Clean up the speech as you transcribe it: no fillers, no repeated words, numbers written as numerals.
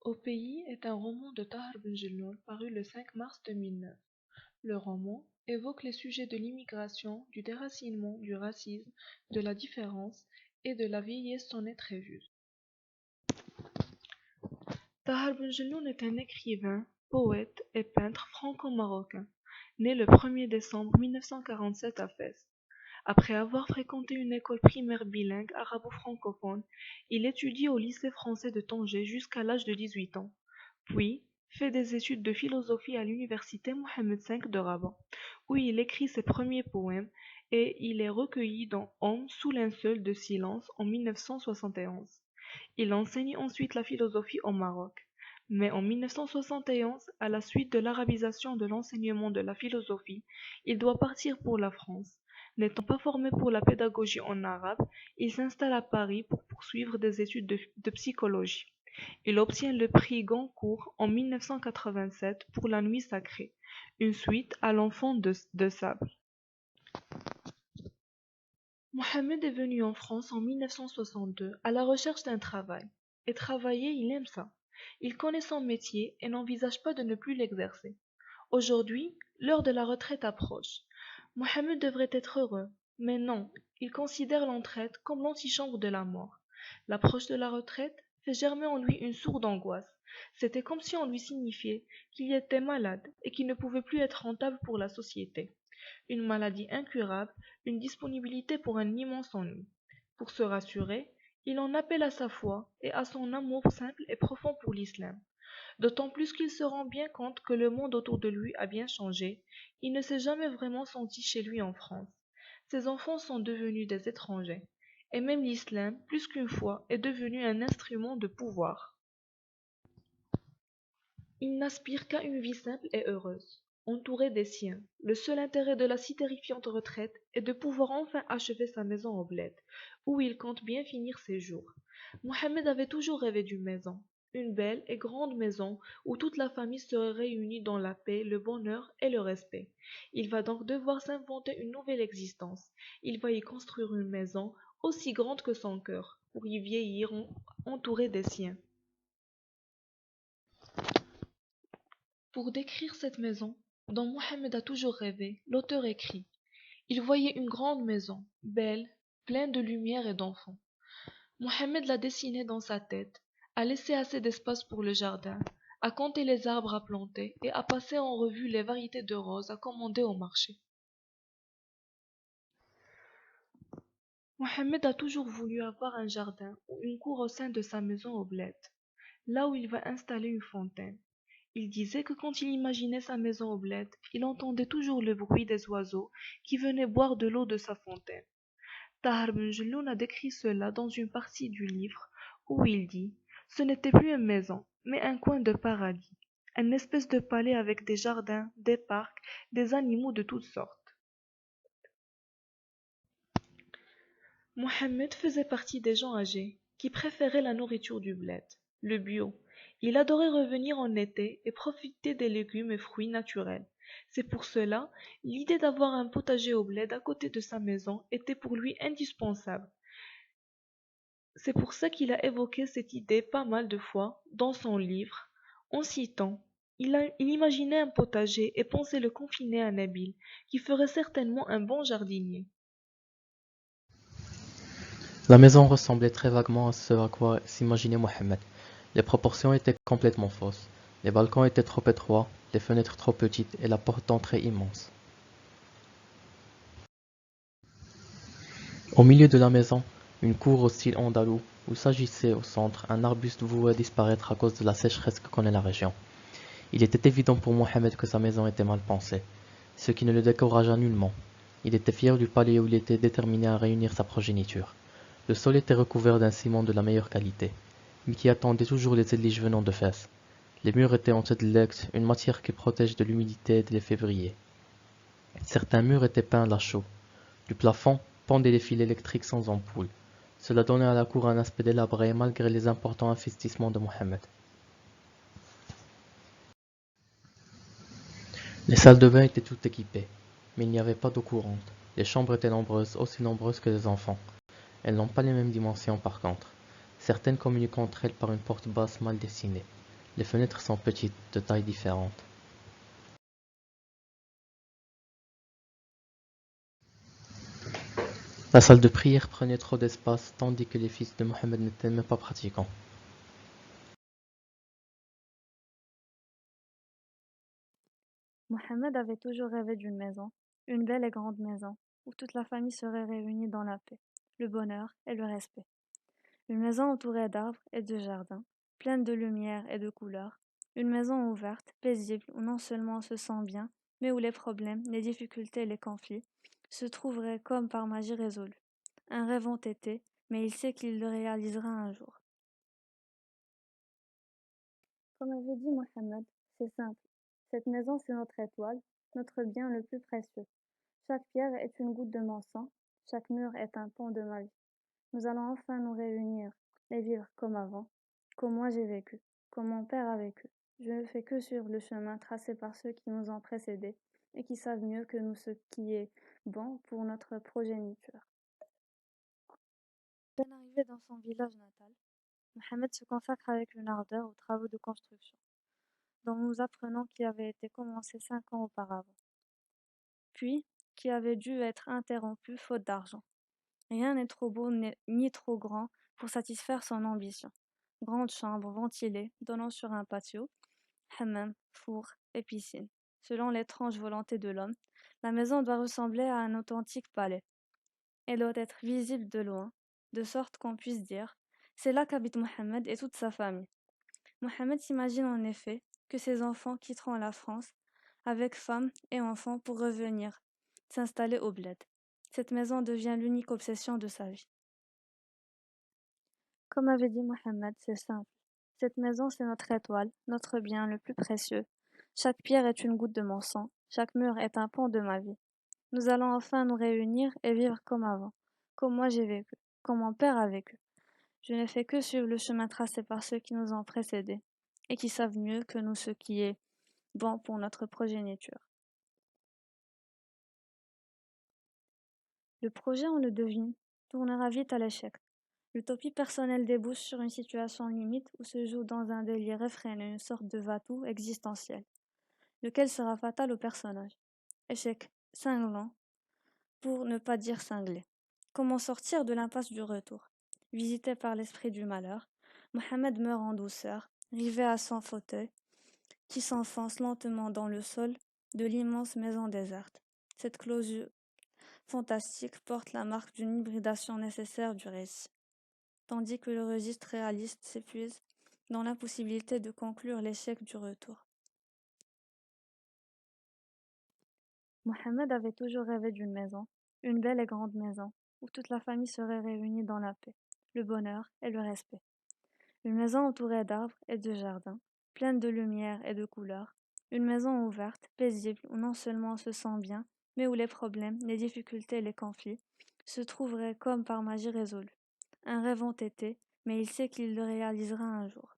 Au pays est un roman de Tahar Ben Jelloun paru le 5 mars 2009. Le roman évoque les sujets de l'immigration, du déracinement, du racisme, de la différence et de la vieillesse sonnet très juste. Tahar Ben Jelloun est un écrivain, poète et peintre franco-marocain, né le 1er décembre 1947 à Fès. Après avoir fréquenté une école primaire bilingue arabo-francophone, il étudie au lycée français de Tanger jusqu'à l'âge de 18 ans, puis fait des études de philosophie à l'université Mohammed V de Rabat, où il écrit ses premiers poèmes et il est recueilli dans Homme sous linceul de silence en 1971. Il enseigne ensuite la philosophie au Maroc. Mais en 1971, à la suite de l'arabisation de l'enseignement de la philosophie, il doit partir pour la France. N'étant pas formé pour la pédagogie en arabe, il s'installe à Paris pour poursuivre des études de psychologie. Il obtient le prix Goncourt en 1987 pour La Nuit sacrée, une suite à L'Enfant de sable. Mohamed est venu en France en 1962 à la recherche d'un travail. Et travailler, il aime ça. Il connaît son métier et n'envisage pas de ne plus l'exercer. Aujourd'hui, l'heure de la retraite approche. Mohamed devrait être heureux, mais non, il considère l'entraide comme l'antichambre de la mort. L'approche de la retraite fait germer en lui une sourde angoisse. C'était comme si on lui signifiait qu'il était malade et qu'il ne pouvait plus être rentable pour la société. Une maladie incurable, une disponibilité pour un immense ennui. Pour se rassurer, il en appelle à sa foi et à son amour simple et profond pour l'islam. D'autant plus qu'il se rend bien compte que le monde autour de lui a bien changé, il ne s'est jamais vraiment senti chez lui en France. Ses enfants sont devenus des étrangers, et même l'islam, plus qu'une foi, est devenu un instrument de pouvoir. Il n'aspire qu'à une vie simple et heureuse, entouré des siens. Le seul intérêt de la si terrifiante retraite est de pouvoir enfin achever sa maison au bled, où il compte bien finir ses jours. Mohamed avait toujours rêvé d'une maison, une belle et grande maison où toute la famille serait réunie dans la paix, le bonheur et le respect. Il va donc devoir s'inventer une nouvelle existence. Il va y construire une maison aussi grande que son cœur, pour y vieillir entouré des siens. Pour décrire cette maison, dont Mohamed a toujours rêvé, l'auteur écrit: il voyait une grande maison, belle, pleine de lumière et d'enfants. Mohamed l'a dessinée dans sa tête, a laissé assez d'espace pour le jardin, a compté les arbres à planter et a passé en revue les variétés de roses à commander au marché. Mohamed a toujours voulu avoir un jardin ou une cour au sein de sa maison au bled, là où il va installer une fontaine. Il disait que quand il imaginait sa maison au bled, il entendait toujours le bruit des oiseaux qui venaient boire de l'eau de sa fontaine. Tahar Ben Jelloun a décrit cela dans une partie du livre où il dit: ce n'était plus une maison, mais un coin de paradis, une espèce de palais avec des jardins, des parcs, des animaux de toutes sortes. Mohammed faisait partie des gens âgés qui préféraient la nourriture du bled, le bio. Il adorait revenir en été et profiter des légumes et fruits naturels. C'est pour cela, l'idée d'avoir un potager au bled à côté de sa maison était pour lui indispensable. C'est pour ça qu'il a évoqué cette idée pas mal de fois dans son livre, en citant: il imaginait un potager et pensait le confiner à Nabil, qui ferait certainement un bon jardinier. La maison ressemblait très vaguement à ce à quoi s'imaginait Mohammed. Les proportions étaient complètement fausses. Les balcons étaient trop étroits, les fenêtres trop petites et la porte d'entrée immense. Au milieu de la maison, une cour au style andalou, où s'agissait au centre un arbuste voué à disparaître à cause de la sécheresse que connaît la région. Il était évident pour Mohammed que sa maison était mal pensée, ce qui ne le découragea nullement. Il était fier du palais où il était déterminé à réunir sa progéniture. Le sol était recouvert d'un ciment de la meilleure qualité, mais qui attendait toujours les éliges venant de Fès. Les murs étaient en tedlex, une matière qui protège de l'humidité et des févriers. Certains murs étaient peints à chaud. Du plafond pendaient des fils électriques sans ampoule. Cela donnait à la cour un aspect délabré malgré les importants investissements de Mohammed. Les salles de bain étaient toutes équipées, mais il n'y avait pas d'eau courante. Les chambres étaient nombreuses, aussi nombreuses que les enfants. Elles n'ont pas les mêmes dimensions par contre. Certaines communiquent entre elles par une porte basse mal dessinée. Les fenêtres sont petites, de tailles différentes. La salle de prière prenait trop d'espace, tandis que les fils de Mohammed n'étaient même pas pratiquants. Mohammed avait toujours rêvé d'une maison, une belle et grande maison, où toute la famille serait réunie dans la paix, le bonheur et le respect. Une maison entourée d'arbres et de jardins, pleine de lumière et de couleurs. Une maison ouverte, paisible, où non seulement on se sent bien, mais où les problèmes, les difficultés et les conflits se trouveraient comme par magie résolus. Un rêve entêté, mais il sait qu'il le réalisera un jour. Comme avait dit Mohammed, c'est simple. Cette maison, c'est notre étoile, notre bien le plus précieux. Chaque pierre est une goutte de mon sang, chaque mur est un pan de ma vie. Nous allons enfin nous réunir et vivre comme avant, comme moi j'ai vécu, comme mon père a vécu. Je ne fais que suivre le chemin tracé par ceux qui nous ont précédés et qui savent mieux que nous ce qui est bon pour notre progéniture. À peine arrivé dans son village natal, Mohammed se consacre avec une ardeur aux travaux de construction, dont nous apprenons qu'il avait été commencé 5 ans auparavant, puis qui avait dû être interrompu faute d'argent. Rien n'est trop beau ni trop grand pour satisfaire son ambition. Grande chambre ventilée, donnant sur un patio, hammam, four et piscine. Selon l'étrange volonté de l'homme, la maison doit ressembler à un authentique palais. Elle doit être visible de loin, de sorte qu'on puisse dire c'est là qu'habite Mohammed et toute sa famille. Mohammed s'imagine en effet que ses enfants quitteront la France avec femme et enfants pour revenir s'installer au bled. Cette maison devient l'unique obsession de sa vie. Comme avait dit Mohammed, c'est simple. Cette maison, c'est notre étoile, notre bien le plus précieux. Chaque pierre est une goutte de mon sang, chaque mur est un pan de ma vie. Nous allons enfin nous réunir et vivre comme avant, comme moi j'ai vécu, comme mon père a vécu. Je n'ai fait que suivre le chemin tracé par ceux qui nous ont précédés et qui savent mieux que nous ce qui est bon pour notre progéniture. Le projet, on le devine, tournera vite à l'échec. L'utopie personnelle débouche sur une situation limite où se joue dans un délire effréné une sorte de va-tout existentiel, lequel sera fatal au personnage. Échec cinglant, pour ne pas dire cinglé. Comment sortir de l'impasse du retour? Visité par l'esprit du malheur, Mohammed meurt en douceur, rivé à son fauteuil, qui s'enfonce lentement dans le sol de l'immense maison déserte. Cette closure fantastique porte la marque d'une hybridation nécessaire du récit, tandis que le registre réaliste s'épuise dans l'impossibilité de conclure l'échec du retour. Mohammed avait toujours rêvé d'une maison, une belle et grande maison, où toute la famille serait réunie dans la paix, le bonheur et le respect. Une maison entourée d'arbres et de jardins, pleine de lumière et de couleurs. Une maison ouverte, paisible, où non seulement on se sent bien, mais où les problèmes, les difficultés et les conflits se trouveraient comme par magie résolus. Un rêve entêté, mais il sait qu'il le réalisera un jour.